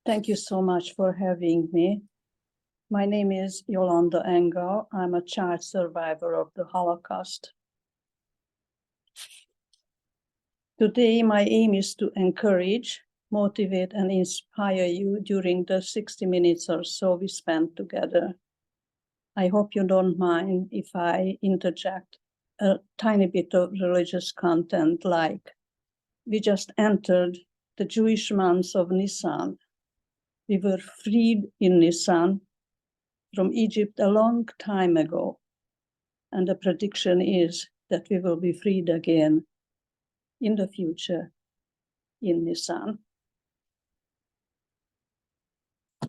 Thank you so much for having me. My name is Yolanda Engel. I'm a child survivor of the Holocaust. Today, my aim is to encourage, motivate, and inspire you during the 60 minutes or so we spend together. I hope you don't mind if I interject a tiny bit of religious content, like we just entered the Jewish month of Nisan. We were freed in Nisan from Egypt a long time ago, and the prediction is that we will be freed again in the future in Nisan.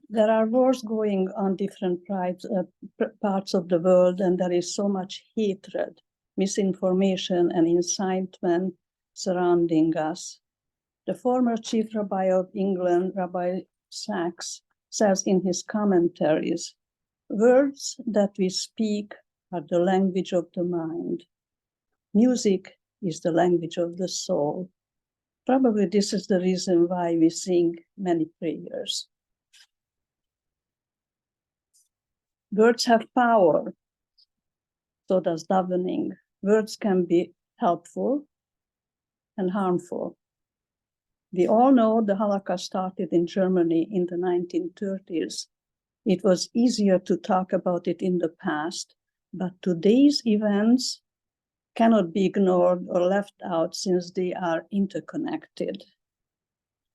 There are wars going on different parts of the world, and there is so much hatred, misinformation, and incitement surrounding us. The former chief rabbi of England, Rabbi Sachs, says in his commentaries, "Words that we speak are the language of the mind. Music is the language of the soul." Probably this is the reason why we sing many prayers. Words have power, so does davening. Words can be helpful and harmful. We all know the Holocaust started in Germany in the 1930s. It was easier to talk about it in the past, but today's events cannot be ignored or left out since they are interconnected.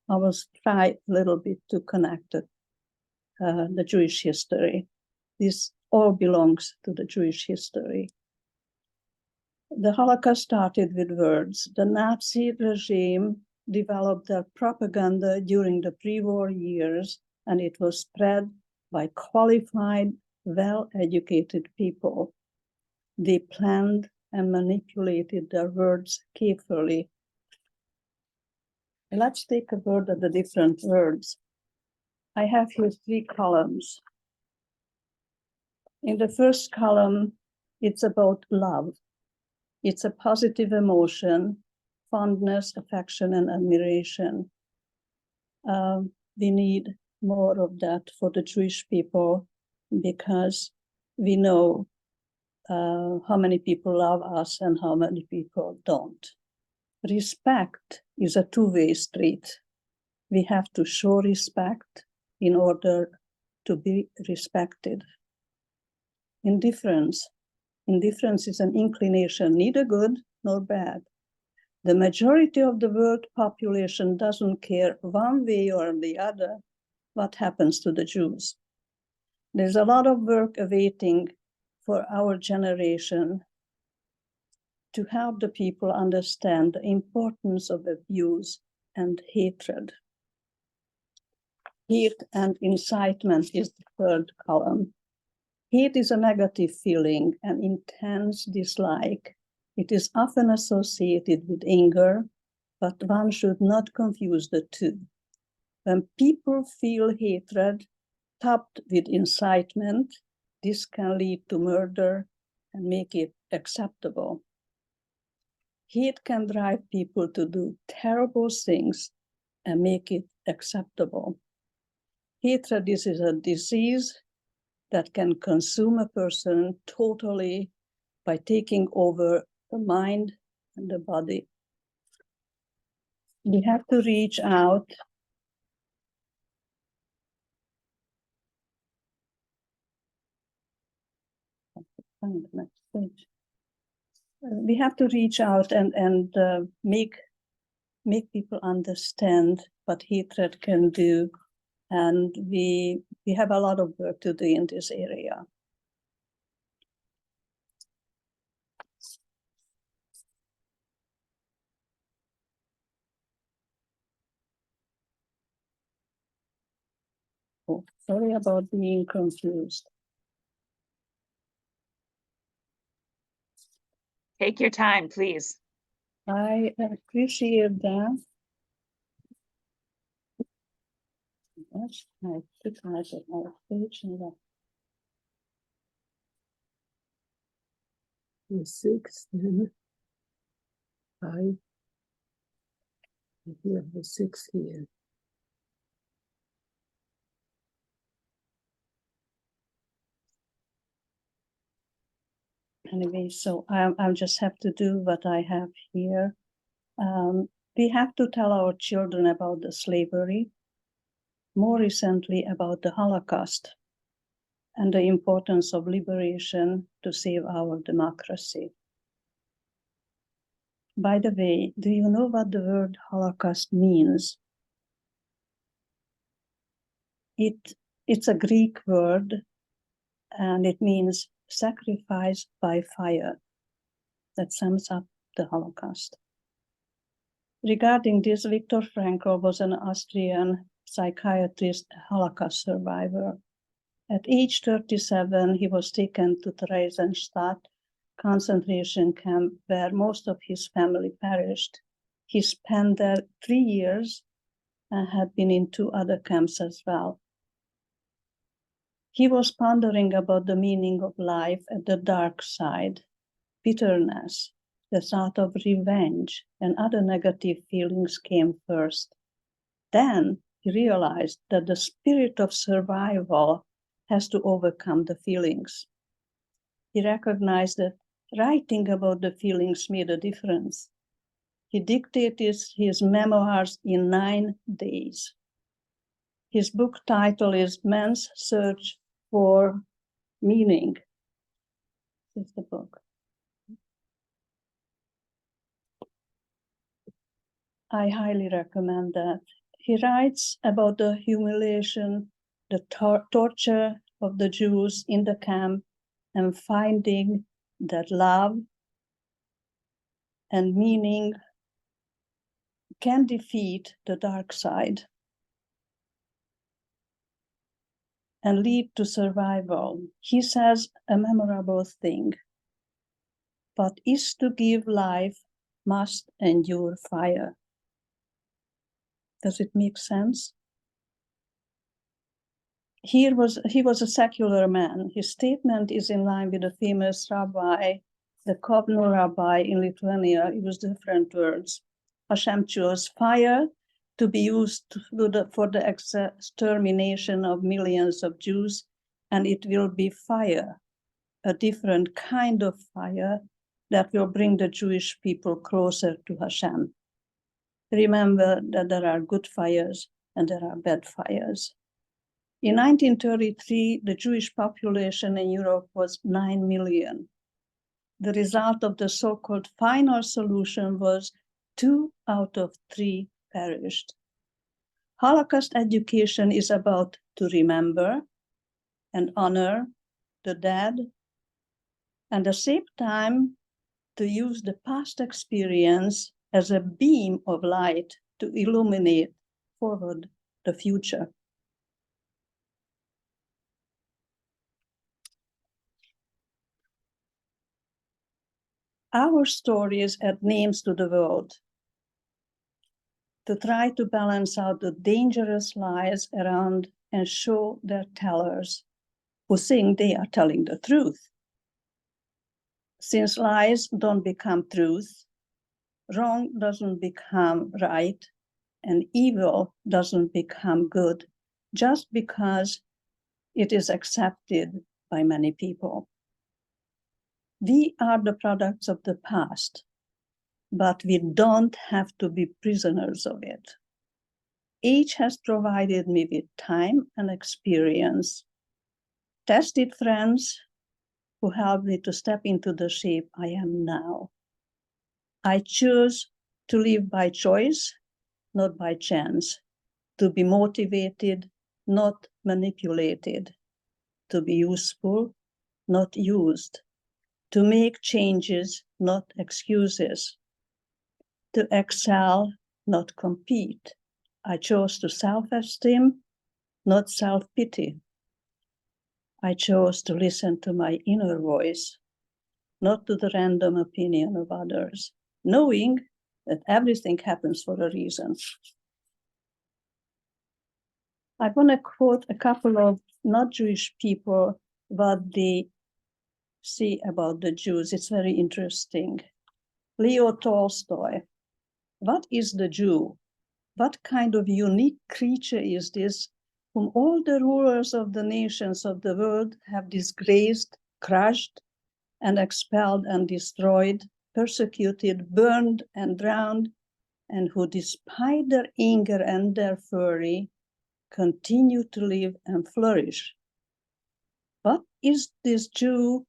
I will try a little bit to connect the Jewish history. This all belongs to the Jewish history. The Holocaust started with words. The Nazi regime developed their propaganda during the pre-war years, and it was spread by qualified, well-educated people. They planned and manipulated their words carefully. Let's take a word at the different words. I have here 3 columns. In the first column, it's about love. It's a positive emotion, fondness, affection, and admiration. We need more of that for the Jewish people because we know how many people love us and how many people don't. Respect is a two-way street. We have to show respect in order to be respected. Indifference is an inclination, neither good nor bad. The majority of the world population doesn't care one way or the other what happens to the Jews. There's a lot of work awaiting for our generation to help the people understand the importance of abuse and hatred. Hate and incitement is the third column. Hate is a negative feeling, an intense dislike. It is often associated with anger, but one should not confuse the two. When people feel hatred topped with incitement, this can lead to murder and make it acceptable. Hate can drive people to do terrible things and make it acceptable. Hatred is a disease that can consume a person totally by taking over the mind and the body. We have to reach out we have to reach out and make people understand what hatred can do, and we have a lot of work to do in this area. Oh, sorry about being confused. Take your time, please. I appreciate that. Yes, I took my page and the 6, then 5. We have the 6 here. Anyway, so I'll just have to do what I have here. We have to tell our children about the slavery, more recently about the Holocaust, and the importance of liberation to save our democracy. By the way, do you know what the word Holocaust means? It's a Greek word, and it means sacrifice by fire. That sums up the Holocaust. Regarding this, Viktor Frankl was an Austrian psychiatrist, Holocaust survivor. At age 37, he was taken to Theresienstadt concentration camp where most of his family perished. He spent there 3 years and had been in 2 other camps as well. He was pondering about the meaning of life at the dark side, bitterness, the thought of revenge, and other negative feelings came first. Then he realized that the spirit of survival has to overcome the feelings. He recognized that writing about the feelings made a difference. He dictated his memoirs in 9 days. His book title is Man's Search for Meaning. This is the book. I highly recommend that. He writes about the humiliation, the torture of the Jews in the camp, and finding that love and meaning can defeat the dark side and lead to survival. He says a memorable thing: "What is to give life must endure fire." Does it make sense? He was a secular man. His statement is in line with the famous rabbi, the Kovno rabbi in Lithuania. It was different words. Hashem chose fire to be used for the extermination of millions of Jews, and it will be fire, a different kind of fire that will bring the Jewish people closer to Hashem. Remember that there are good fires and there are bad fires. In 1933, the Jewish population in Europe was 9 million. The result of the so-called final solution was 2 out of 3 perished. Holocaust education is about to remember and honor the dead, and at the same time to use the past experience as a beam of light to illuminate forward the future. Our stories add names to the world to try to balance out the dangerous lies around and show their tellers who think they are telling the truth. Since lies don't become truth, wrong doesn't become right, and evil doesn't become good just because it is accepted by many people. We are the products of the past, but we don't have to be prisoners of it. Age has provided me with time and experience, tested friends who helped me to step into the shape I am now. I choose to live by choice, not by chance, to be motivated, not manipulated, to be useful, not used, to make changes, not excuses, to excel, not compete. I chose to self-esteem, not self-pity. I chose to listen to my inner voice, not to the random opinion of others, knowing that everything happens for a reason. I want to quote a couple of not Jewish people, what they say about the Jews. It's very interesting. Leo Tolstoy: "What is the Jew? What kind of unique creature is this whom all the rulers of the nations of the world have disgraced, crushed, and expelled and destroyed, persecuted, burned and drowned, and who, despite their anger and their fury, continue to live and flourish. What is this Jew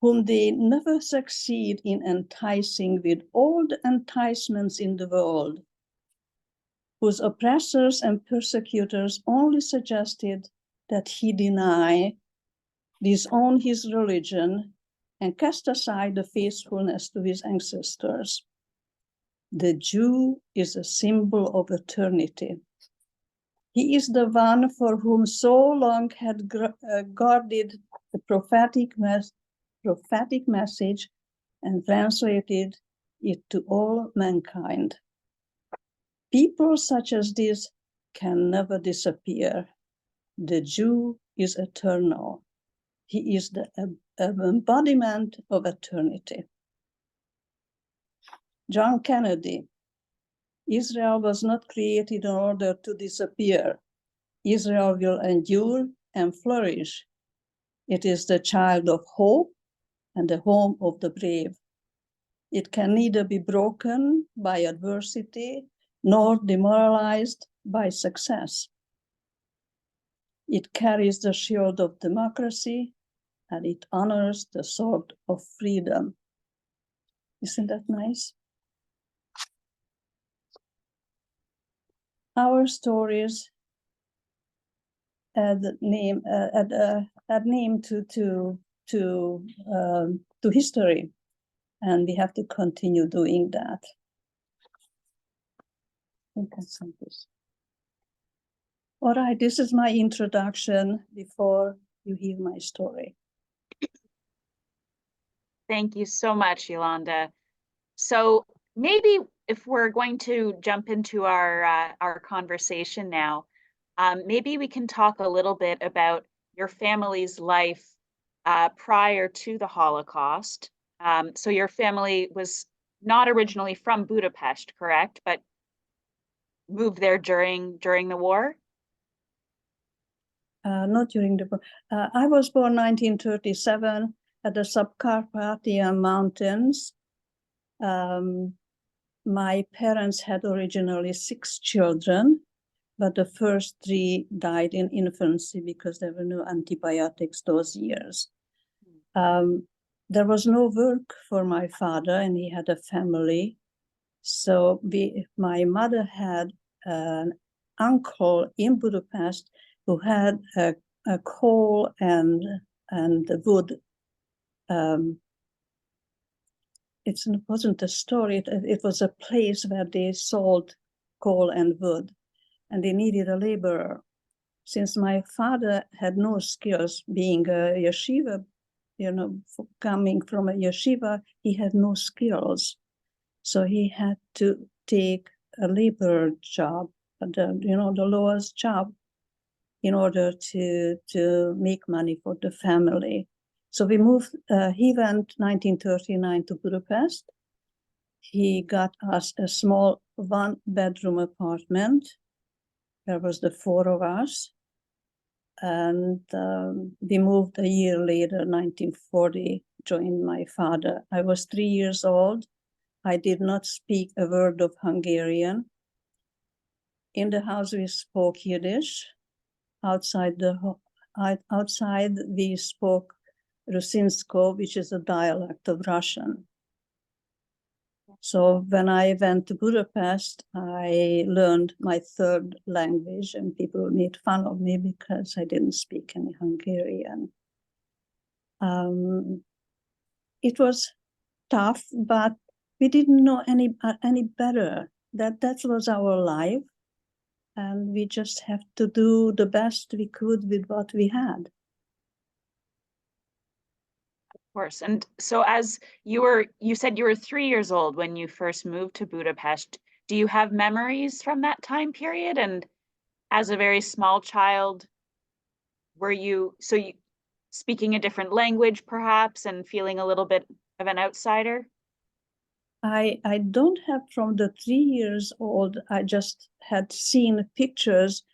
whom they never succeed in enticing with all the enticements in the world, whose oppressors and persecutors only suggested that he deny, disown his religion, and cast aside the faithfulness to his ancestors? The Jew is a symbol of eternity. He is the one for whom so long had guarded the prophetic message and translated it to all mankind. People such as this can never disappear. The Jew is eternal. He is the embodiment of eternity. John Kennedy. Israel was not created in order to disappear. Israel will endure and flourish. It is the child of hope and the home of the brave. It can neither be broken by adversity nor demoralized by success. It carries the shield of democracy and it honors the sword of freedom. Isn't that nice? Our stories add name to history, and we have to continue doing that. All right, this is my introduction before you hear my story. Thank you so much, Yolanda. So maybe if we're going to jump into our conversation now, maybe we can talk a little bit about your family's life prior to the Holocaust. So your family was not originally from Budapest, correct? But moved there during the war? Not during the war. I was born 1937 at the Subcarpathian Mountains. My parents had originally 6 children, but the first 3 died in infancy because there were no antibiotics those years. There was no work for my father, and he had a family. So my mother had an uncle in Budapest who had a coal and wood. It wasn't a store, it was a place where they sold coal and wood, and they needed a laborer. Since my father had no skills, being a yeshiva, coming from a yeshiva, he had no skills. So he had to take a labor job, the lowest job, in order to make money for the family. So we moved, he went 1939 to Budapest. He got us a small 1-bedroom apartment. There was the 4 of us. And we moved a year later, 1940, joined my father. I was 3 years old. I did not speak a word of Hungarian. In the house, we spoke Yiddish. Outside we spoke Rusinsko, which is a dialect of Russian. So when I went to Budapest, I learned my 3rd language, and people made fun of me because I didn't speak any Hungarian. It was tough, but we didn't know any better. That was our life, and we just have to do the best we could with what we had. Of course. And so as you said you were 3 years old when you first moved to Budapest. Do you have memories from that time period? And as a very small child, were you speaking a different language perhaps and feeling a little bit of an outsider? I don't have from the 3 years old. I just had seen pictures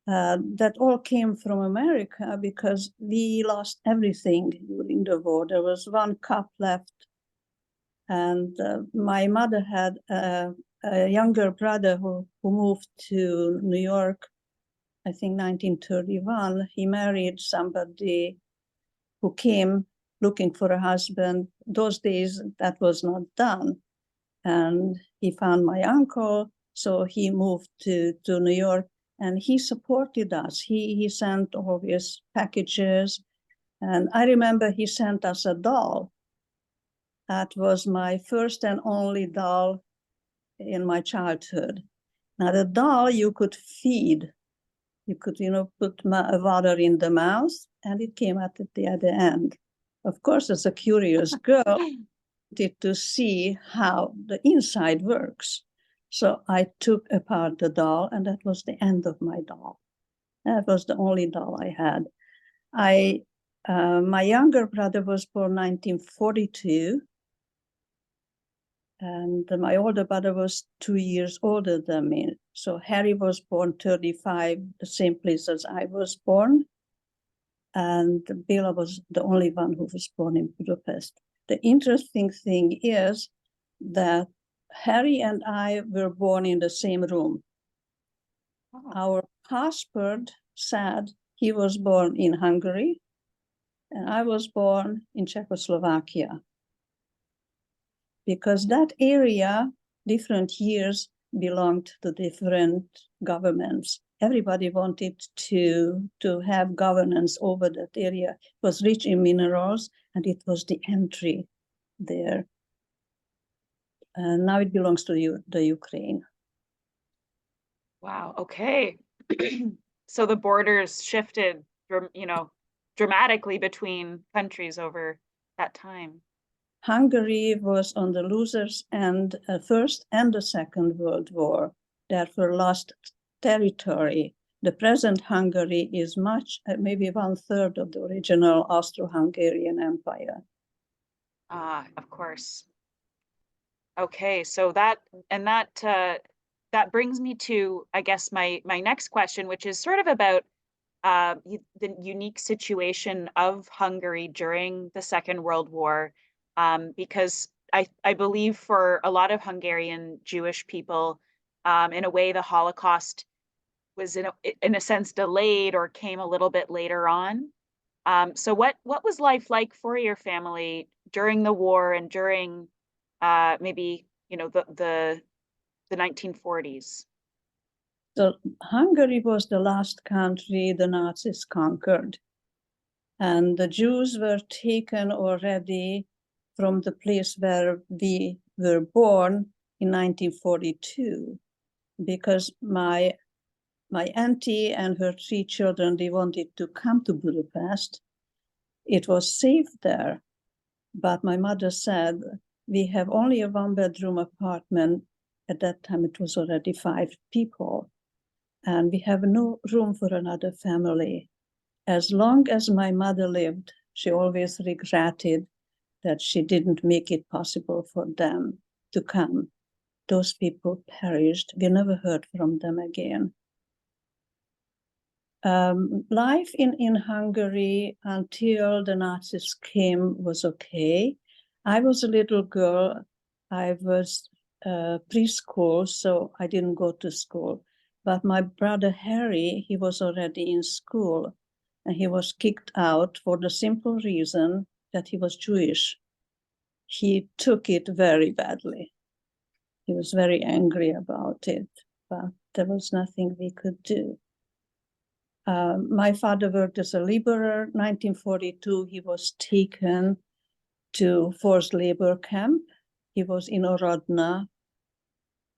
that all came from America because we lost everything during the war. There was one cup left. And my mother had a younger brother who moved to New York, I think 1931. He married somebody who came looking for a husband. Those days, that was not done. And he found my uncle, so he moved to New York, and he supported us. He sent always packages, and I remember he sent us a doll. That was my first and only doll in my childhood. Now the doll you could feed. You could, put water in the mouth, and it came out at the other end. Of course, as a curious girl, I wanted to see how the inside works. So I took apart the doll, and that was the end of my doll. That was the only doll I had. My younger brother was born 1942, and my older brother was 2 years older than me. So Harry was born 35, the same place as I was born. And Bela was the only one who was born in Budapest. The interesting thing is that Harry and I were born in the same room. Oh. Our passport said he was born in Hungary, and I was born in Czechoslovakia. Because that area, different years, belonged to different governments. Everybody wanted to have governance over that area. It was rich in minerals, and it was the entry there. And now it belongs to the Ukraine. Wow, okay. So the borders shifted, dramatically between countries over that time. Hungary was on the losers' end, First and the Second World War, therefore lost territory. The present Hungary is maybe 1/3 of the original Austro-Hungarian Empire. Of course. Okay, so that brings me to, I guess, my next question, which is sort of about the unique situation of Hungary during the Second World War. Because I believe for a lot of Hungarian Jewish people, in a way, the Holocaust was in a sense delayed or came a little bit later on. So what was life like for your family during the war and during maybe the 1940s? So Hungary was the last country the Nazis conquered, and the Jews were taken already from the place where we were born in 1942, because my auntie and her 3 children, they wanted to come to Budapest. It was safe there, but my mother said, we have only a 1-bedroom apartment. At that time, it was already 5 people, and we have no room for another family. As long as my mother lived, she always regretted that she didn't make it possible for them to come. Those people perished. We never heard from them again. Life in Hungary until the Nazis came was okay. I was a little girl. I was preschool, so I didn't go to school. But my brother Harry, he was already in school, and he was kicked out for the simple reason that he was Jewish. He took it very badly. He was very angry about it, but there was nothing we could do. My father worked as a laborer. 1942, he was taken to forced labor camp. He was in Oradna.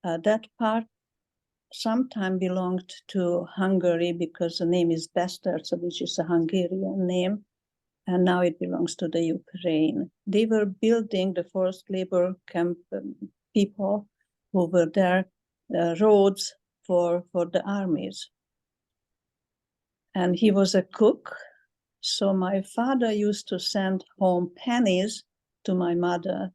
That part sometime belonged to Hungary because the name is Beszterce, which is a Hungarian name, and now it belongs to the Ukraine. They were building, the forced labor camp people who were there, roads for the armies. And he was a cook, so my father used to send home pennies to my mother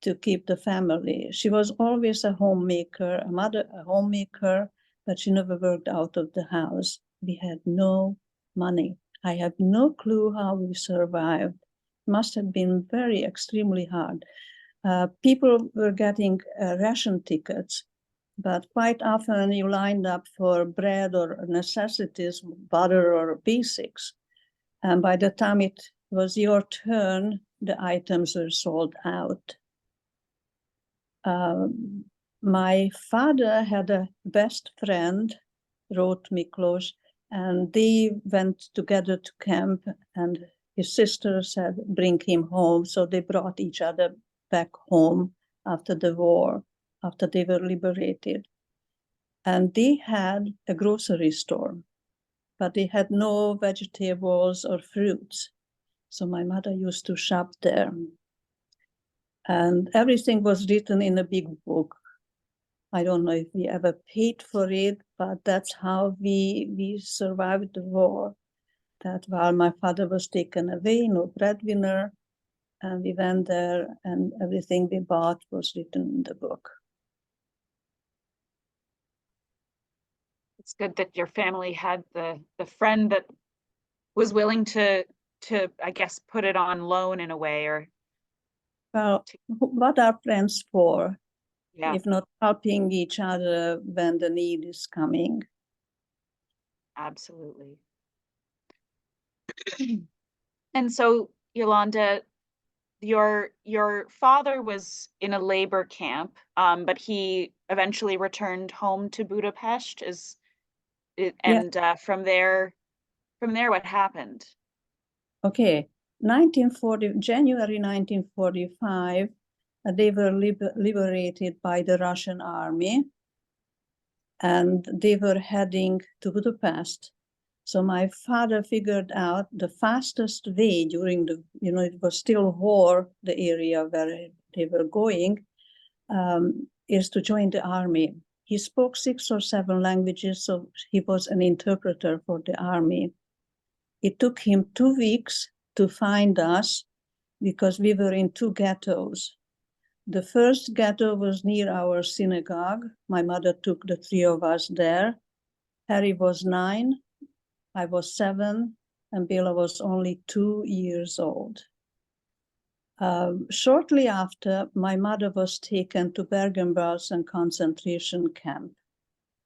to keep the family. She was always a homemaker, a homemaker, but she never worked out of the house. We had no money. I have no clue how we survived. Must have been very extremely hard. People were getting ration tickets, but quite often you lined up for bread or necessities, butter or basics. And by the time it was your turn, the items were sold out. My father had a best friend, wrote Miklos, and they went together to camp, and his sister said, bring him home. So they brought each other back home after the war, after they were liberated. And they had a grocery store, but they had no vegetables or fruits. So my mother used to shop there. And everything was written in a big book. I don't know if we ever paid for it, but that's how we survived the war. That while my father was taken away, no breadwinner, and we went there and everything we bought was written in the book. It's good that your family had the friend that was willing to I guess put it on loan in a way, or well, what are friends for? Yeah, If not helping each other when the need is coming. absolutely. And so, Yolanda, your father was in a labor camp, but he eventually returned home to Budapest. Is it, Yeah. and from there, what happened? Okay, January 1945, they were liberated by the Russian army, and they were heading to Budapest. So my father figured out the fastest way during the, it was still war, the area where they were going, is to join the army. He spoke 6 or 7 languages, so he was an interpreter for the army. It took him 2 weeks to find us because we were in 2 ghettos. The first ghetto was near our synagogue. My mother took the 3 of us there. Harry was 9, I was 7, and Bela was only 2 years old. Shortly after, my mother was taken to Bergen-Belsen concentration camp.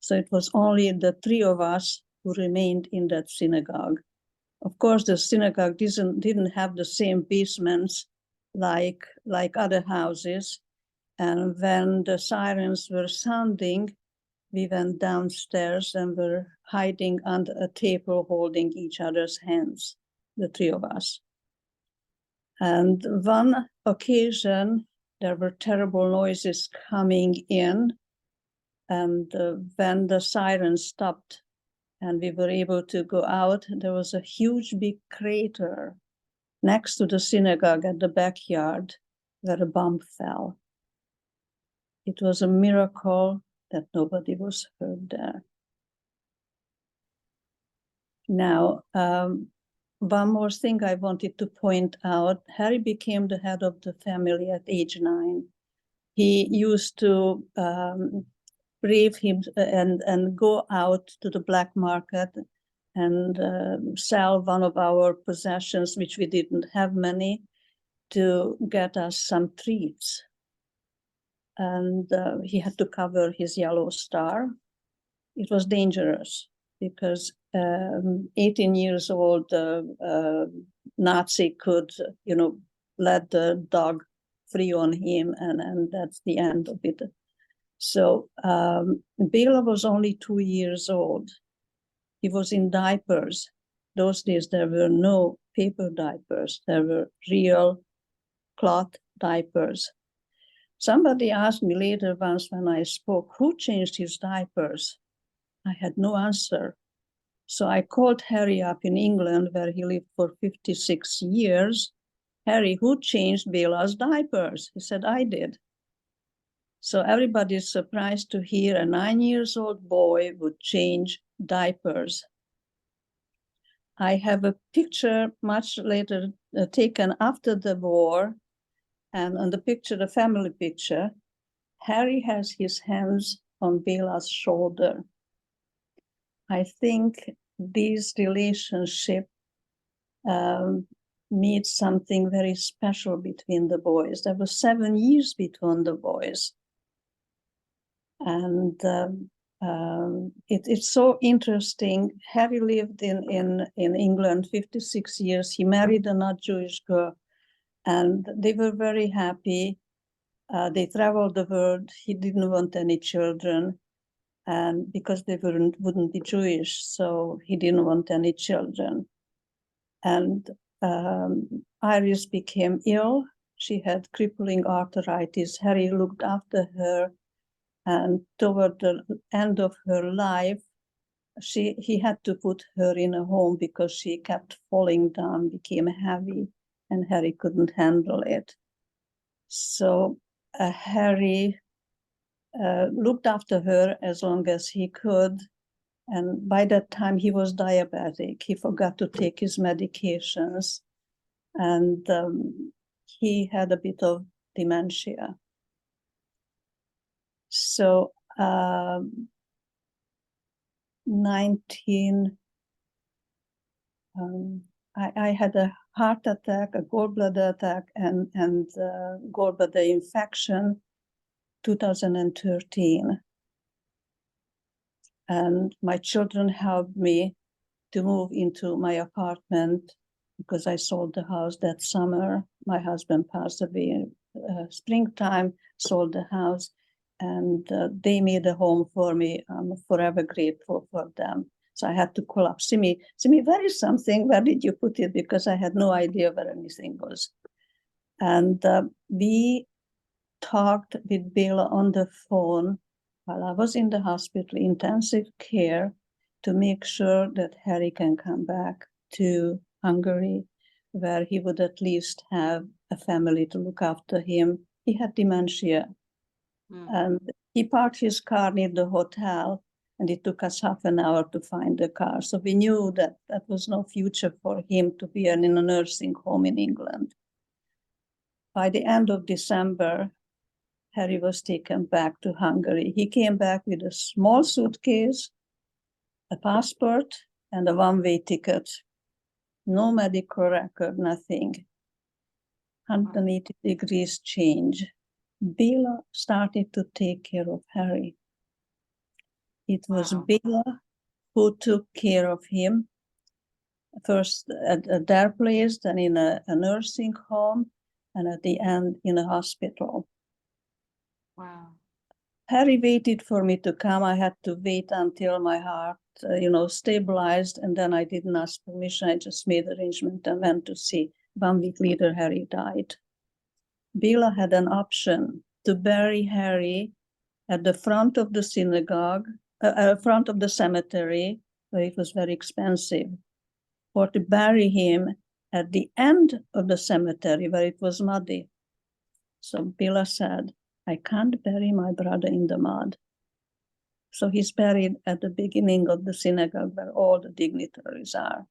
So it was only the 3 of us who remained in that synagogue. Of course, the synagogue didn't have the same basements like other houses. And when the sirens were sounding, we went downstairs and were hiding under a table, holding each other's hands, the 3 of us. And one occasion, there were terrible noises coming in. And when the sirens stopped and we were able to go out, there was a huge big crater next to the synagogue at the backyard where a bomb fell. It was a miracle that nobody was hurt there. Now, one more thing I wanted to point out, Harry became the head of the family at age 9. He used to brave him and go out to the black market and sell one of our possessions, which we didn't have many, to get us some treats. And he had to cover his yellow star. It was dangerous because 18 years old Nazi could, let the dog free on him, and that's the end of it. So Bela was only 2 years old. He was in diapers. Those days there were no paper diapers. There were real cloth diapers. Somebody asked me later once when I spoke, who changed his diapers? I had no answer. So I called Harry up in England, where he lived for 56 years. Harry, who changed Bela's diapers? He said, I did. So everybody's surprised to hear a 9-year-old boy would change diapers. I have a picture much later taken after the war. And on the picture, the family picture, Harry has his hands on Bela's shoulder. I think these relationships meet something very special between the boys. There was 7 years between the boys. And it's so interesting. Harry lived in England 56 years. He married a not Jewish girl, and they were very happy. They traveled the world. He didn't want any children, and because they wouldn't be Jewish, so he didn't want any children. And Iris became ill. She had crippling arthritis. Harry looked after her, and toward the end of her life, he had to put her in a home because she kept falling down, became heavy, and Harry couldn't handle it. So Harry looked after her as long as he could. And by that time, he was diabetic. He forgot to take his medications. And he had a bit of dementia. So I had a heart attack, a gallbladder attack, and gallbladder infection, 2013. And my children helped me to move into my apartment because I sold the house that summer. My husband passed away springtime, sold the house, and they made a home for me. I'm forever grateful for them. So I had to call up, Simi, where is something? Where did you put it? Because I had no idea where anything was. And we talked with Bela on the phone while I was in the hospital, intensive care, to make sure that Harry can come back to Hungary, where he would at least have a family to look after him. He had dementia. And he parked his car near the hotel, and it took us half an hour to find the car. So we knew that that was no future for him to be in a nursing home in England. By the end of December, Harry was taken back to Hungary. He came back with a small suitcase, a passport, and a one-way ticket. No medical record, nothing. 180 degrees change. Bela started to take care of Harry. It was Bela who took care of him, first at their place, then in a nursing home, and at the end in a hospital. Wow. Harry waited for me to come. I had to wait until my heart, stabilized, and then I didn't ask permission. I just made arrangement and went to see. 1 week later, Harry died. Bela had an option to bury Harry at the front of the synagogue, front of the cemetery, where it was very expensive, or to bury him at the end of the cemetery, where it was muddy. So Bela said, I can't bury my brother in the mud. So he's buried at the beginning of the synagogue where all the dignitaries are.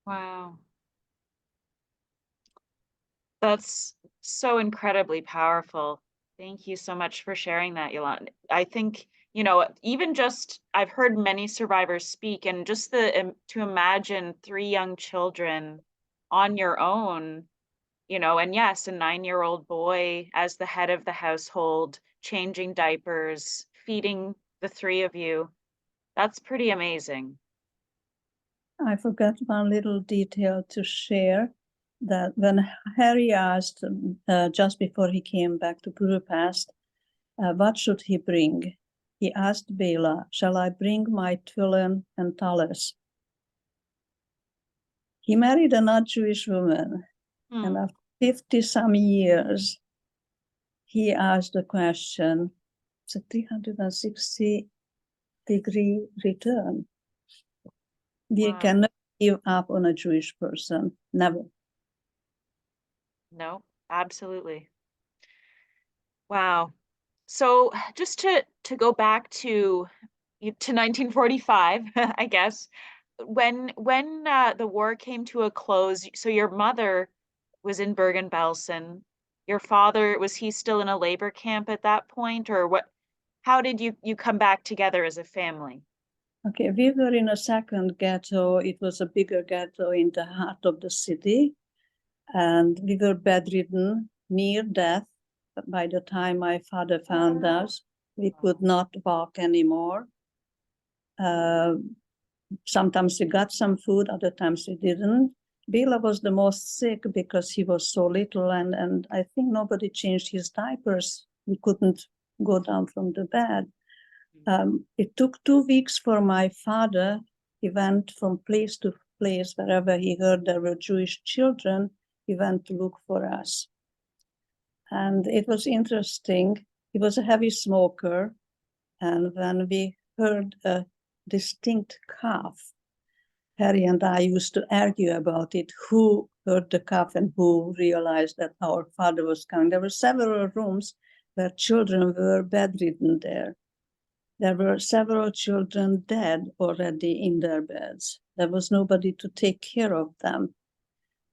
Wow. That's so incredibly powerful. Thank you so much for sharing that, Yolanda. I think, even just, I've heard many survivors speak, and just to imagine 3 young children on your own, and yes, a 9-year-old boy as the head of the household, changing diapers, feeding the 3 of you. That's pretty amazing. I forgot one little detail to share, that when Harry asked, just before he came back to Budapest, what should he bring? He asked Bela, shall I bring my tefillin and tallis? He married a not Jewish woman, and after 50-some years, he asked the question. It's a 360-degree return. We cannot give up on a Jewish person, never. No, absolutely. Wow. So just to go back to 1945, I guess, when the war came to a close, so your mother was in Bergen-Belsen. Your father, was he still in a labor camp at that point, or what? How did you come back together as a family? Okay, we were in a second ghetto. It was a bigger ghetto in the heart of the city. And we were bedridden, near death. By the time my father found us, we could not walk anymore. Sometimes we got some food, other times we didn't. Bela was the most sick because he was so little, and I think nobody changed his diapers. He couldn't go down from the bed. It took 2 weeks for my father. He went from place to place. Wherever he heard there were Jewish children, he went to look for us. And it was interesting. He was a heavy smoker. And when we heard a distinct cough, Harry and I used to argue about it, who heard the cough and who realized that our father was coming. There were several rooms where children were bedridden there. There were several children dead already in their beds. There was nobody to take care of them.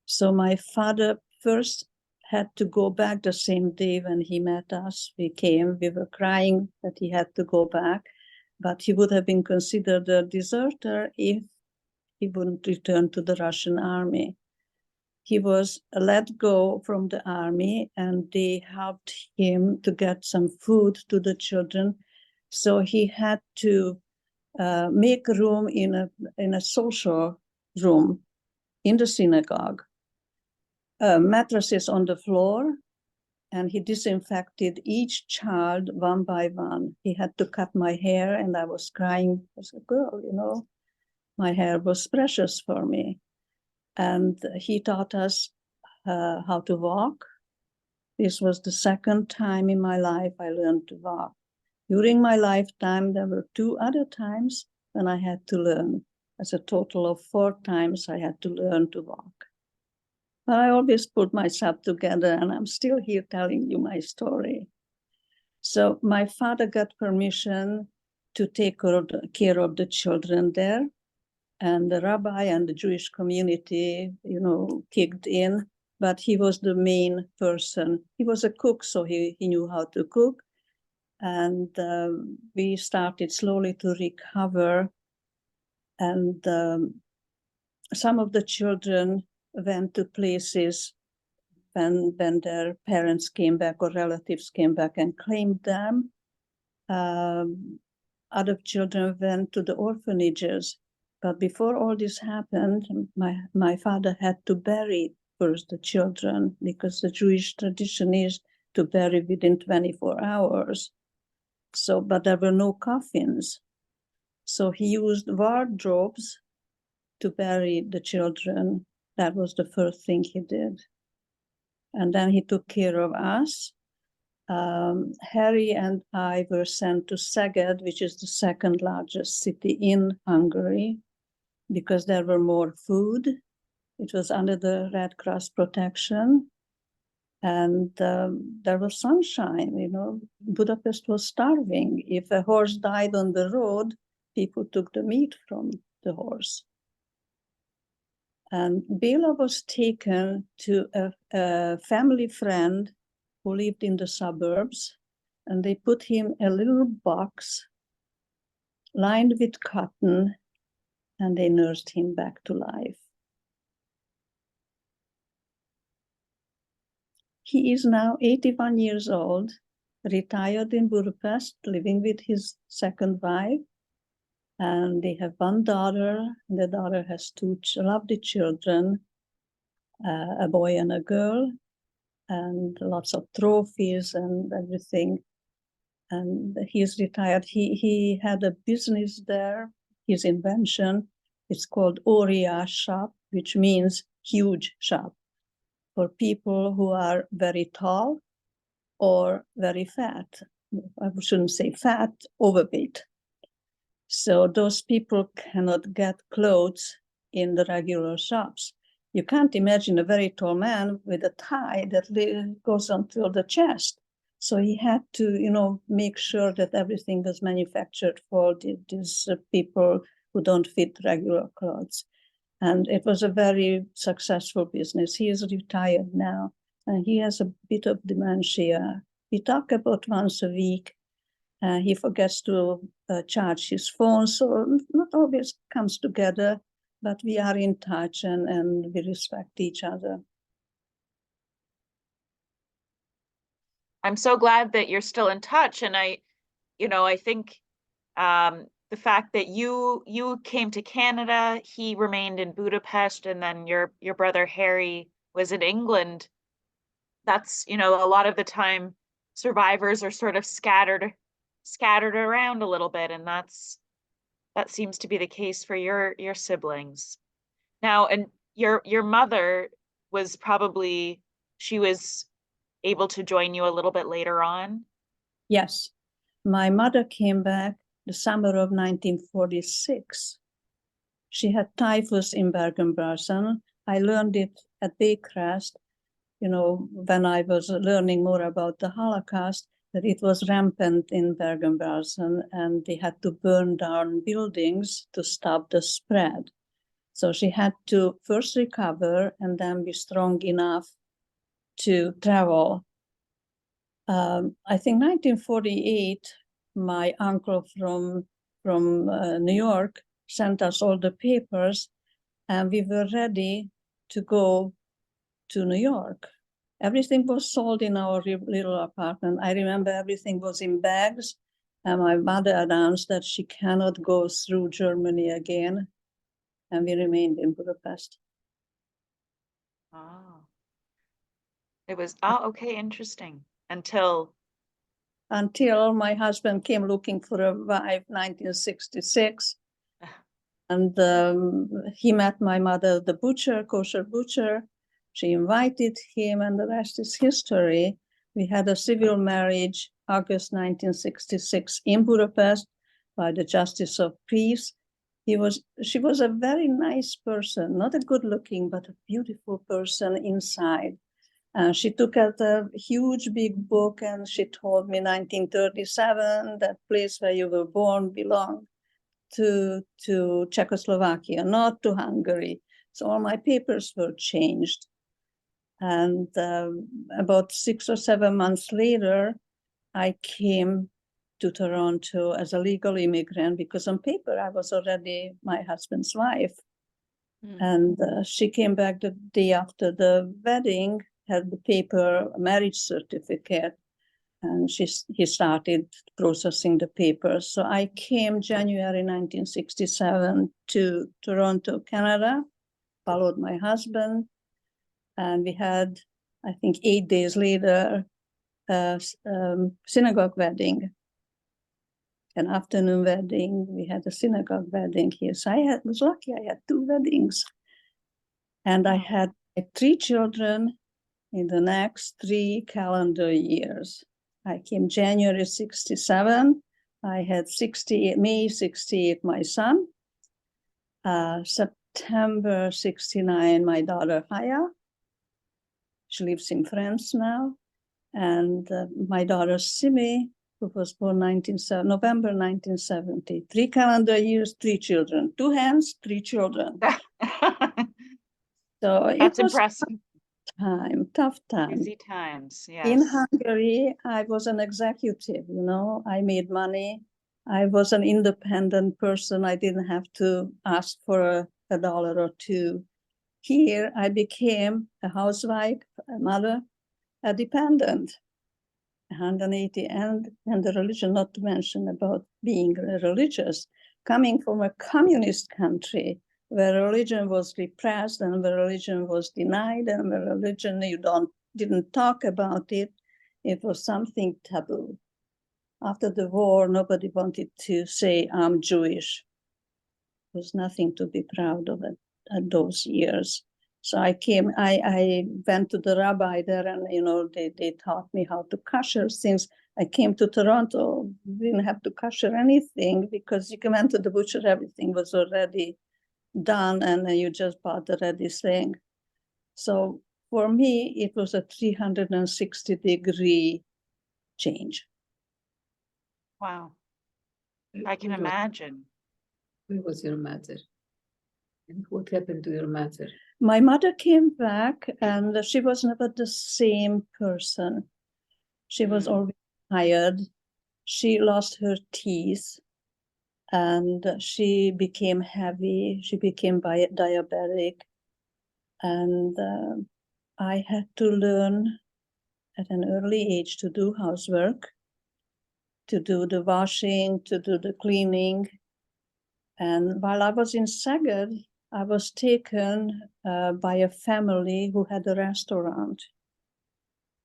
So my father first had to go back the same day when he met us. We were crying that he had to go back, but he would have been considered a deserter if he wouldn't return to the Russian army. He was let go from the army, and they helped him to get some food to the children. So he had to make room in a social room in the synagogue. Mattresses on the floor, and he disinfected each child one by one. He had to cut my hair, and I was crying as a girl, you know. My hair was precious for me. And he taught us how to walk. This was the second time in my life I learned to walk. During my lifetime, there were 2 other times when I had to learn. As a total of 4 times I had to learn to walk. But I always put myself together, and I'm still here telling you my story. So my father got permission to take care of the children there. And the rabbi and the Jewish community, you know, kicked in, but he was the main person. He was a cook, so he knew how to cook. And we started slowly to recover. And some of the children went to places when their parents came back or relatives came back and claimed them. Other children went to the orphanages. But before all this happened, my father had to bury first the children, because the Jewish tradition is to bury within 24 hours. So, but there were no coffins. So he used wardrobes to bury the children. That was the first thing he did. And then he took care of us. Harry and I were sent to Szeged, which is the second largest city in Hungary, because there were more food. It was under the Red Cross protection. And there was sunshine, you know. Budapest was starving. If a horse died on the road, people took the meat from the horse. And Bela was taken to a family friend who lived in the suburbs, and they put him in a little box lined with cotton, and they nursed him back to life. He is now 81 years old, retired in Budapest, living with his second wife, and they have 1 daughter. The daughter has 2 lovely children, a boy and a girl, and lots of trophies and everything. And he's retired. He had a business there, his invention. It's called Óriás shop, which means huge shop, for people who are very tall or very fat. I shouldn't say fat, overweight. So those people cannot get clothes in the regular shops. You can't imagine a very tall man with a tie that goes until the chest. So he had to, you know, make sure that everything was manufactured for these people who don't fit regular clothes. And it was a very successful business. He is retired now, and he has a bit of dementia. We talk about once a week, He forgets to charge his phone, so not always comes together, but we are in touch and we respect each other. I'm so glad that you're still in touch. And I think the fact that you came to Canada, he remained in Budapest, and then your brother Harry was in England. That's, a lot of the time survivors are sort of scattered around a little bit, and that seems to be the case for your siblings. Now, and your mother was she was able to join you a little bit later on? Yes, my mother came back the summer of 1946. She had typhus in Bergen-Belsen. I learned it at Baycrest, when I was learning more about the Holocaust, that it was rampant in Bergen-Belsen and they had to burn down buildings to stop the spread. So she had to first recover and then be strong enough to travel. I think 1948, my uncle from New York sent us all the papers, and we were ready to go to New York. Everything was sold in our little apartment. I remember everything was in bags, and my mother announced that she cannot go through Germany again, and we remained in Budapest. Oh. It was, okay, interesting. Until my husband came looking for a wife, 1966. And he met my mother, the butcher, kosher butcher. She invited him, and the rest is history. We had a civil marriage, August 1966, in Budapest by the Justice of Peace. She was a very nice person, not a good looking, but a beautiful person inside. She took out a huge big book and she told me 1937, that place where you were born belonged to Czechoslovakia, not to Hungary. So all my papers were changed. And about 6 or 7 months later, I came to Toronto as a legal immigrant because on paper I was already my husband's wife. And she came back the day after the wedding, had the paper, a marriage certificate, and he started processing the papers. So I came January 1967 to Toronto, Canada, followed my husband, and we had, I think 8 days later, a synagogue wedding, an afternoon wedding. We had a synagogue wedding here. So I was lucky, I had 2 weddings. And I had 3 children in the next 3 calendar years. I came January 67. I had May 68, my son. September 69, my daughter Haya. She lives in France now. And my daughter Simi, who was born November 1970. 3 calendar years, 3 children. 2 hands, 3 children. So that's impressive. Tough time. Busy times, yes. In Hungary, I was an executive, I made money. I was an independent person. I didn't have to ask for a dollar or two. Here, I became a housewife, a mother, a dependent, 180, and the religion, not to mention about being religious, coming from a communist country, where religion was repressed and where religion was denied and where religion didn't talk about it. It was something taboo. After the war, nobody wanted to say, I'm Jewish. There was nothing to be proud of at those years. So I went to the rabbi there and, they taught me how to kosher. Since I came to Toronto, didn't have to kosher anything because you went to the butcher, everything was already done and you just bought the ready thing. So for me, it was a 360-degree change. Wow. I can imagine. Where was your mother? And what happened to your mother? My mother came back and she was never the same person. She was always tired. she lost her teeth and she became heavy. She became diabetic. And I had to learn at an early age to do housework, to do the washing, to do the cleaning. And while I was in Szeged, I was taken by a family who had a restaurant.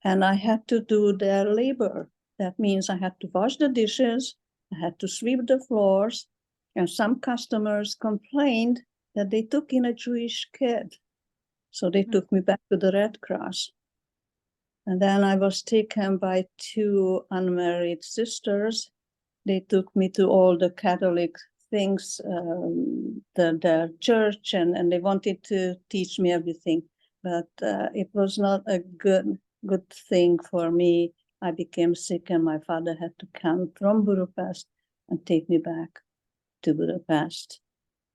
And I had to do their labor. That means I had to wash the dishes, I had to sweep the floors, and some customers complained that they took in a Jewish kid. So they took me back to the Red Cross. And then I was taken by two unmarried sisters. They took me to all the Catholic things, the church, and they wanted to teach me everything. But it was not a good thing for me. I became sick and my father had to come from Budapest and take me back to Budapest.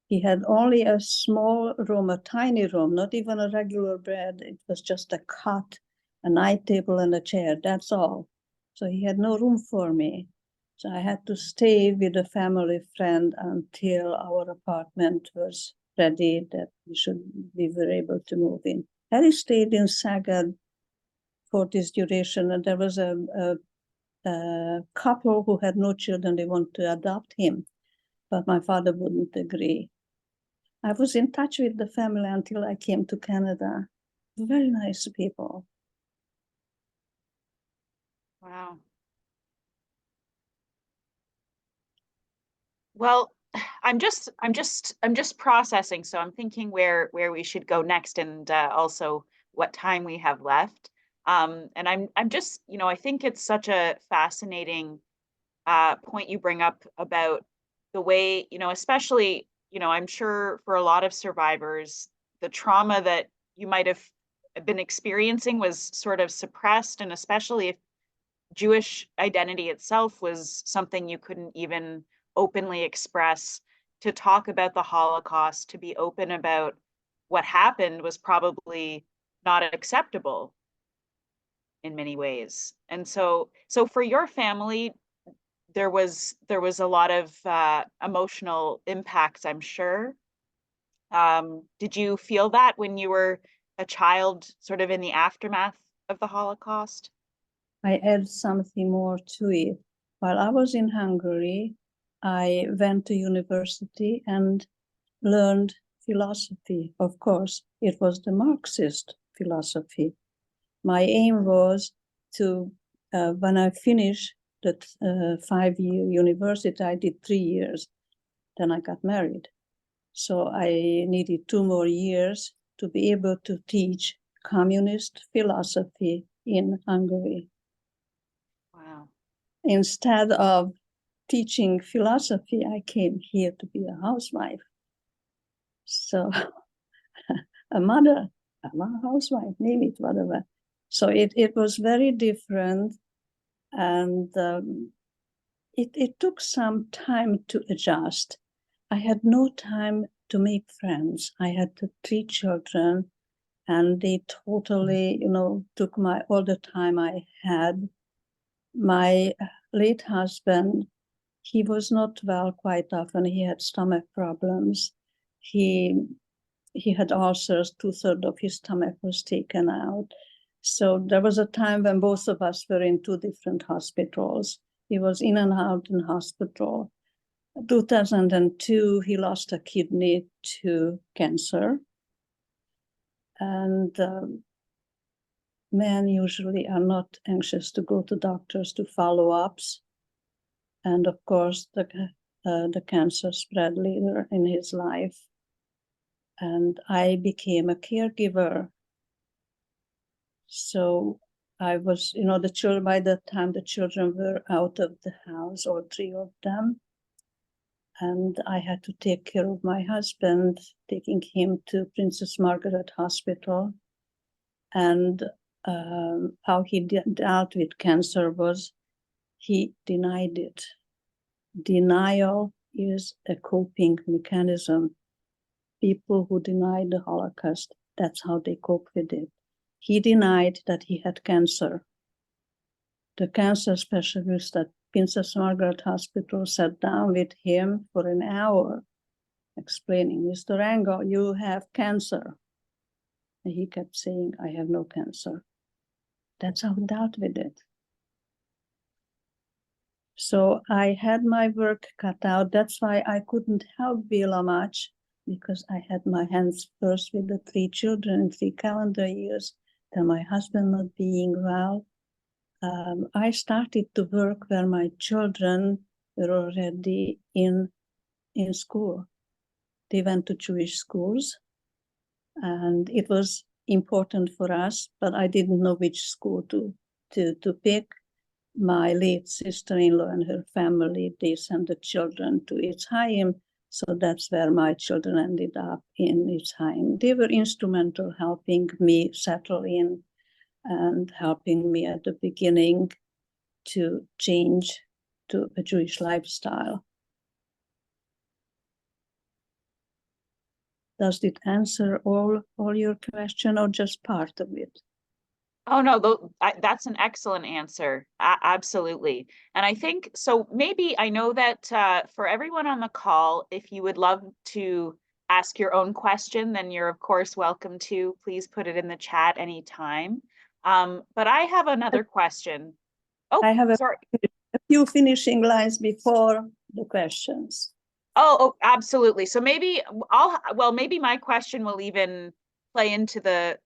He had only a small room, a tiny room, not even a regular bed. It was just a cot, a night table and a chair, that's all. So he had no room for me. So I had to stay with a family friend until our apartment was ready, that we were able to move in. Harry stayed in Szeged for this duration, and there was a couple who had no children. They wanted to adopt him, but my father wouldn't agree. I was in touch with the family until I came to Canada. Very nice people. Wow. Well, I'm just processing. So I'm thinking where we should go next, and also what time we have left. And I'm just, I think it's such a fascinating point you bring up about the way, especially, I'm sure for a lot of survivors, the trauma that you might have been experiencing was sort of suppressed, and especially if Jewish identity itself was something you couldn't even openly express. To talk about the Holocaust, to be open about what happened, was probably not acceptable in many ways. And so for your family, there was a lot of emotional impacts, I'm sure. Did you feel that when you were a child, sort of in the aftermath of the Holocaust? I add something more to it. While I was in Hungary, I went to university and learned philosophy. Of course, it was the Marxist philosophy. My aim was to, when I finished the 5-year university, I did 3 years. Then I got married. So I needed 2 more years to be able to teach communist philosophy in Hungary. Wow. Instead of teaching philosophy, I came here to be a housewife. So a mother, a housewife, name it, whatever. So it was very different, and it took some time to adjust. I had no time to make friends. I had 3 children, and they totally, took all the time I had. My late husband, he was not well quite often. He had stomach problems. He had ulcers. 2/3 of his stomach was taken out. So there was a time when both of us were in 2 different hospitals. He was in and out in hospital. 2002, he lost a kidney to cancer. And men usually are not anxious to go to doctors to follow-ups. And of course, the cancer spread later in his life. And I became a caregiver. So I was, by the time the children were out of the house, all 3 of them, and I had to take care of my husband, taking him to Princess Margaret Hospital. And how he dealt with cancer was he denied it. Denial is a coping mechanism. People who deny the Holocaust, that's how they cope with it. He denied that he had cancer. The cancer specialist that Princess Margaret Hospital, sat down with him for an hour, explaining, Mr. Engel, you have cancer. And he kept saying, I have no cancer. That's how I dealt with it. So I had my work cut out. That's why I couldn't help Bela much, because I had my hands first with the 3 children in 3 calendar years, then my husband not being well. I started to work where my children were already in school. They went to Jewish schools, and it was important for us, but I didn't know which school to pick. My late sister-in-law and her family, they sent the children to Itzhaim, so that's where my children ended up in Itzhaim. They were instrumental helping me settle in and helping me at the beginning to change to a Jewish lifestyle. Does it answer all your question or just part of it? Oh, no, that's an excellent answer. Absolutely. And I think, so maybe I know that for everyone on the call, if you would love to ask your own question, then you're of course welcome to. Please put it in the chat anytime. But I have another question. Oh, I have sorry. a few finishing lines before the questions. Oh, absolutely. So maybe maybe my question will even play into the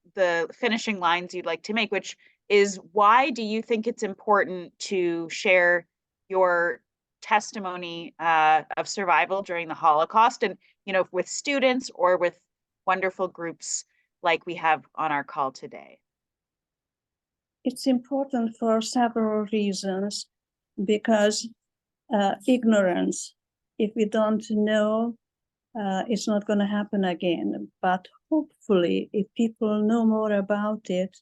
finishing lines you'd like to make, which is, why do you think it's important to share your testimony of survival during the Holocaust, and with students or with wonderful groups like we have on our call today? It's important for several reasons, because ignorance, if we don't know, it's not going to happen again. But hopefully, if people know more about it,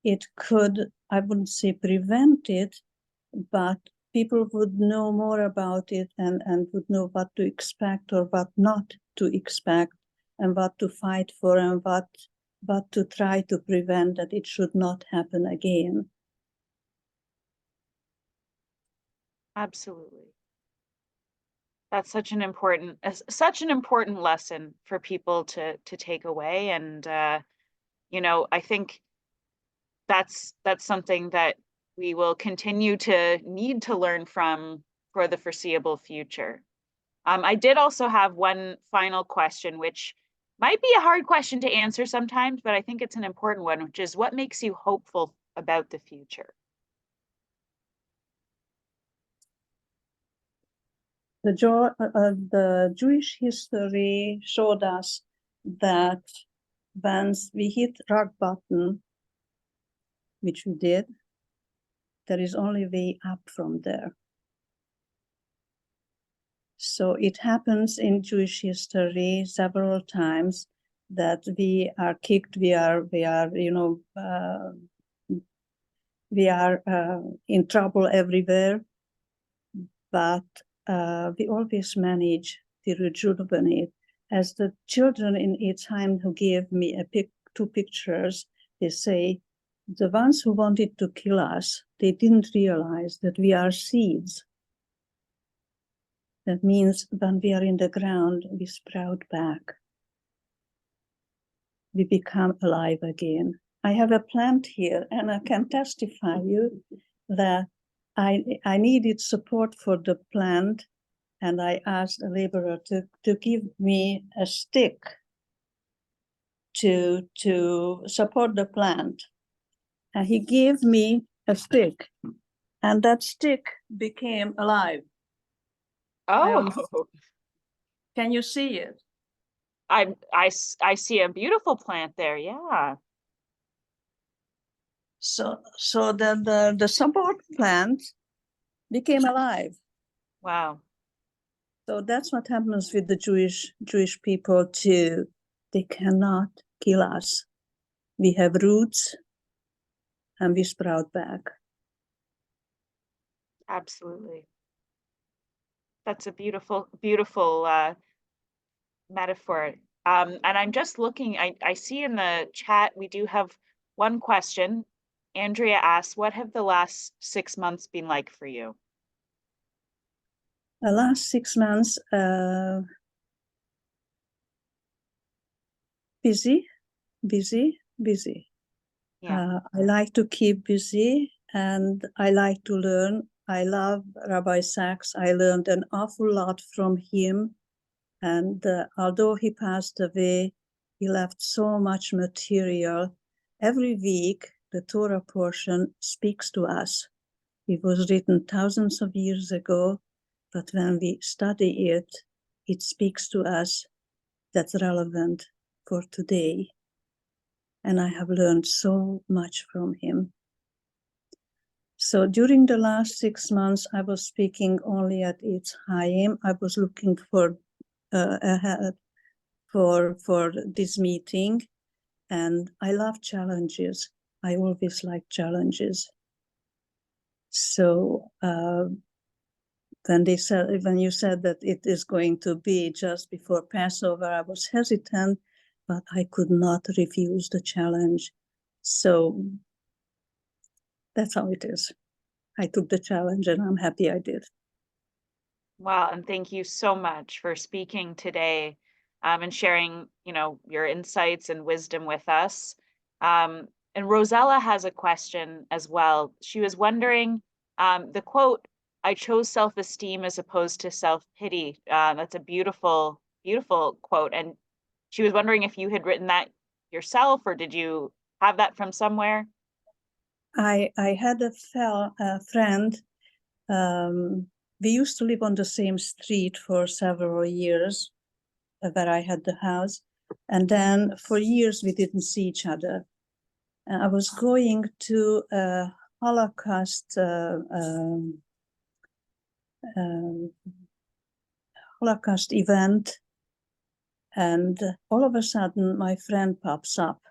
it could, I wouldn't say prevent it, but people would know more about it and would know what to expect or what not to expect, and what to fight for, and what to try to prevent, that it should not happen again. Absolutely. That's such an important lesson for people to take away. And I think that's something that we will continue to need to learn from for the foreseeable future. I did also have one final question, which might be a hard question to answer sometimes, but I think it's an important one, which is, what makes you hopeful about the future? The Jewish history showed us that once we hit rock bottom, which we did, there is only way up from there. So it happens in Jewish history several times that we are kicked, we are in trouble everywhere, but we always manage to rejuvenate. As the children in Itzhaim who gave me 2 pictures, they say, the ones who wanted to kill us, they didn't realize that we are seeds. That means when we are in the ground, we sprout back. We become alive again. I have a plant here, and I can testify you that I needed support for the plant, and I asked a laborer to give me a stick to support the plant. And he gave me a stick, and that stick became alive. Oh, Can you see it? I see a beautiful plant there. Yeah. So the support plant became alive. Wow. So that's what happens with the Jewish people too. They cannot kill us. We have roots, and we sprout back. Absolutely. That's a beautiful, beautiful metaphor. And I'm just looking, I see in the chat, we do have one question. Andrea asks, what have the last 6 months been like for you? The last 6 months, busy. Yeah. I like to keep busy and I like to learn. I love Rabbi Sachs. I learned an awful lot from him. And although he passed away, he left so much material. Every week, the Torah portion speaks to us. It was written thousands of years ago, but when we study it, it speaks to us that's relevant for today. And I have learned so much from him. So during the last 6 months, I was speaking only at Eitz Chaim. I was looking for ahead for this meeting, and I love challenges. I always like challenges. So when you said that it is going to be just before Passover, I was hesitant, but I could not refuse the challenge. So that's how it is. I took the challenge and I'm happy I did. Wow, and thank you so much for speaking today and sharing, your insights and wisdom with us. And Rosella has a question as well. She was wondering, the quote, "I chose self-esteem as opposed to self-pity." That's a beautiful, beautiful quote. And she was wondering if you had written that yourself or did you have that from somewhere? I had a friend. We used to live on the same street for several years where I had the house. And then for years we didn't see each other. I was going to a Holocaust event, and all of a sudden my friend pops up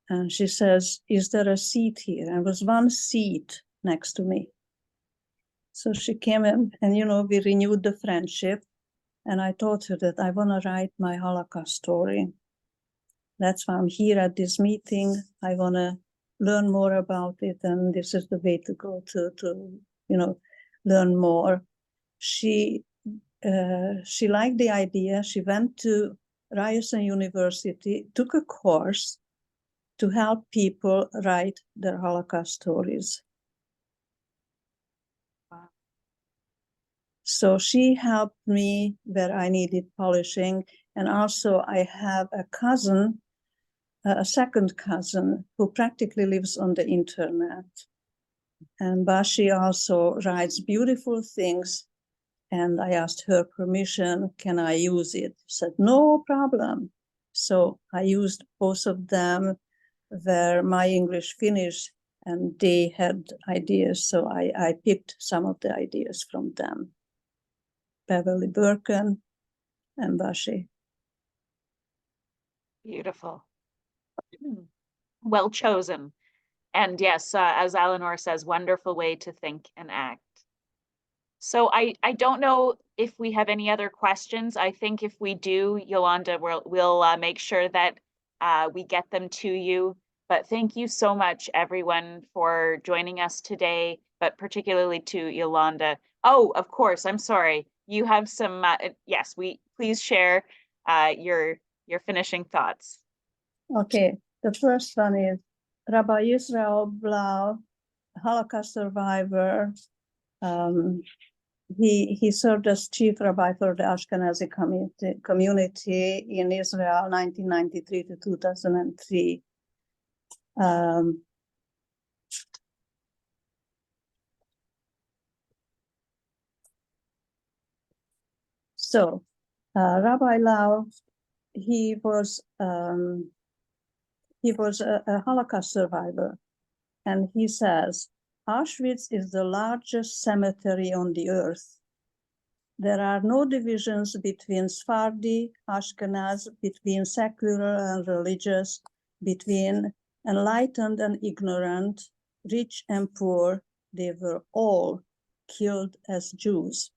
and she says, "Is there a seat here?" And there was one seat next to me. So she came in and, we renewed the friendship. And I told her that I want to write my Holocaust story. That's why I'm here at this meeting. I want to learn more about it. And this is the way to go to learn more. She liked the idea. She went to Ryerson University, took a course to help people write their Holocaust stories. Wow. So she helped me where I needed polishing. And also I have a cousin, a second cousin, who practically lives on the internet. And Bashi also writes beautiful things. And I asked her permission, can I use it? She said, no problem. So I used both of them where my English finished and they had ideas. So I picked some of the ideas from them. Beverly Birken and Bashi. Beautiful. Well chosen. And yes, as Eleanor says, wonderful way to think and act. So I don't know if we have any other questions. I think if we do, Yolanda, we'll make sure that we get them to you. But thank you so much, everyone, for joining us today, but particularly to Yolanda. Oh, of course, I'm sorry. You have some, yes, please share your finishing thoughts. Okay, the first one is Rabbi Yisrael Blau, Holocaust survivor. He served as chief rabbi for the Ashkenazi community in Israel, 1993 to 2003. So Rabbi Lau, he was a Holocaust survivor, and he says, Auschwitz is the largest cemetery on the earth. There are no divisions between Sephardi, Ashkenaz, between secular and religious, between enlightened and ignorant, rich and poor. They were all killed as Jews.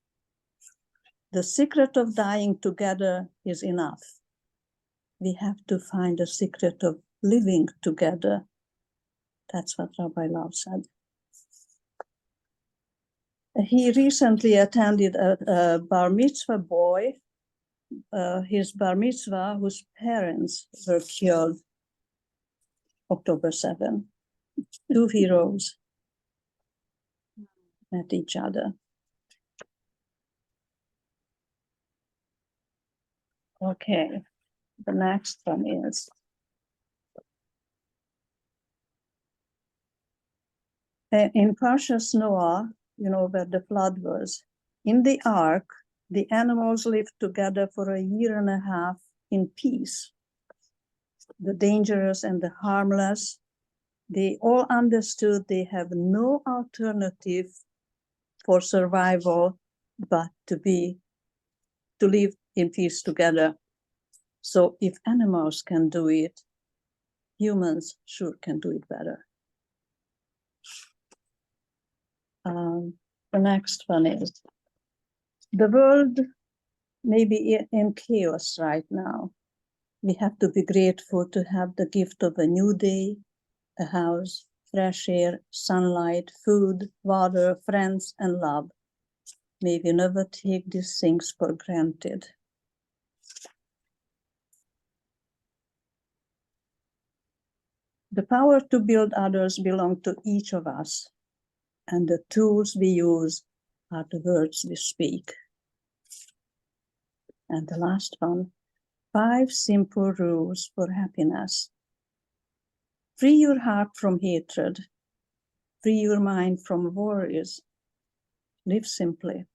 The secret of dying together is enough. We have to find a secret of living together. That's what Rabbi Lau said. He recently attended a bar mitzvah boy, his bar mitzvah, whose parents were killed October 7. Two heroes met each other. Okay, the next one is in Parshas Noah, you know, where the flood was. In the ark, the animals lived together for 1.5 years in peace. The dangerous and the harmless, they all understood they have no alternative for survival but to live in peace together. So if animals can do it, humans sure can do it better. The next one is, the world may be in chaos right now. We have to be grateful to have the gift of a new day, a house, fresh air, sunlight, food, water, friends, and love. May we never take these things for granted. The power to build others belongs to each of us, and the tools we use are the words we speak. And the last one, 5 simple rules for happiness. Free your heart from hatred. Free your mind from worries. Live simply.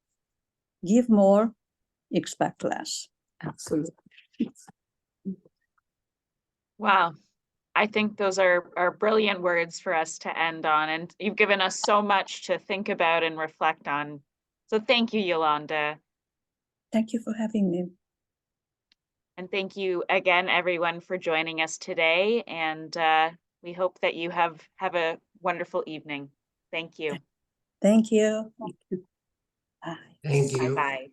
Give more, expect less. Absolutely. Wow. I think those are brilliant words for us to end on, and you've given us so much to think about and reflect on. So thank you, Yolanda. Thank you for having me. And thank you again, everyone, for joining us today. And we hope that you have a wonderful evening. Thank you. Thank you. Bye. Thank you. Bye-bye.